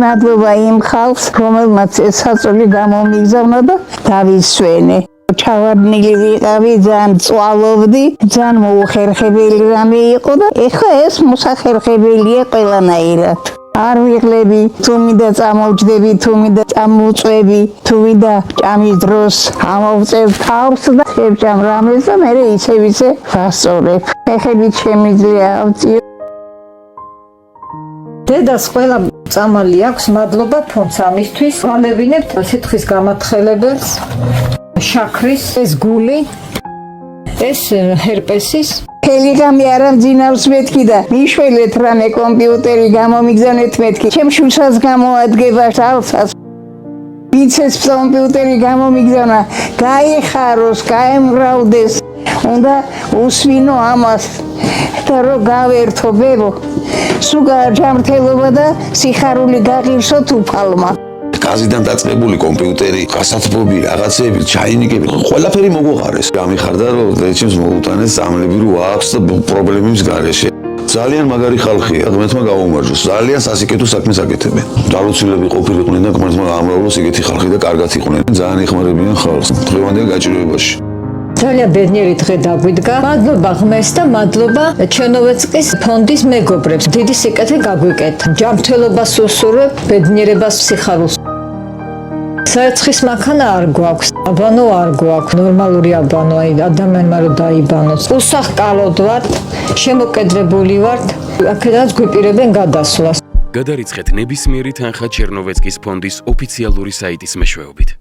მადლობა იმ ხალხს, რომელმაც ეს საწოლი გამომიგზავნა და დავისვენე. ჩავარდნილი ვიყავი, ძალიან წვალობდი, ძალიან მოუხერხებელი რამე იყო და ეხლა ეს მოსახერხებელია ყველანაირად. არ ვიღლები, თუ მინდა წამოვჯდები, თუ მინდა წამოვწვევი, თუ მინდა ჭამის დროს ამოვწევ თავს და შევჭამ რამეს და მე ისე ვასწორებ. ეხებით შემიძლია ავწიო. დედას ყველა წამალი აქვს, მადლობა ფონდს ამისთვის. ვალევინებთ სიტყვის გამათხელებელს, შაქრის, ეს გული, ეს ჰერპესის. ხელიღამი არ ამძინავს მეთქი და მიშველეთ რამე კომპიუტერი გამომიგზავნეთ მეთქი. ჩემ შვილსაც გამოადგება ალსას. ვიცეს კომპიუტერი გამომიგზავნა, გაიხაროს, გაემგრავლდეს. უნდა უსვინო ამას და რომ გავერთო ბებო. სულ ჯანმრთელობა და სიხარული გაღირსო თუფალმა. გაზიდან დაწყებული კომპიუტერი, გასათბობი, რაღაცები, ჩაინიკები, ყველაფერი მოგვიყარეს. გამიხარდა რომ ეჩემს მოუტანეს წამლები რო აქვს და პრობლემების გარეშე. ძალიან მაგარი ხალხია, ღმერთმა გაუმარჯოს. ძალიან სასიკეთო საქმეს აკეთებენ. დალოცილები ყოფილიყვნენ და ღმერთმა გაამრავლოს ეგეთი ხალხი და კარგად იყვნენ. ძალიან ეხმარებიან ხალხს. დღევანდელ გაჭირვებაში. ძალიან ბედნიერი დღე დაგვიდგა. მადლობა ღმერთს და მადლობა ჩერნოვეცკის ფონდის მეგობრებს. დიდი სიკეთე გაგვიკეთა. ჯანმრთელობას უსურვებ, ბედნიერებას, სიხარულს. საერცხის მანქანა არ გვაქვს, აბანო არ გვაქვს, ნორმალური აბანო, აი ადამიანმა რომ დაიბანოს. უსახკალოდ ვართ, შემოკედრებული ვართ, აქედანაც გვიპირებენ გადასვლას. გადარიცხეთ ნებისმიერი თანხა ჩერნოვეცკის ფონდის ოფიციალური საიტის მეშვეობით.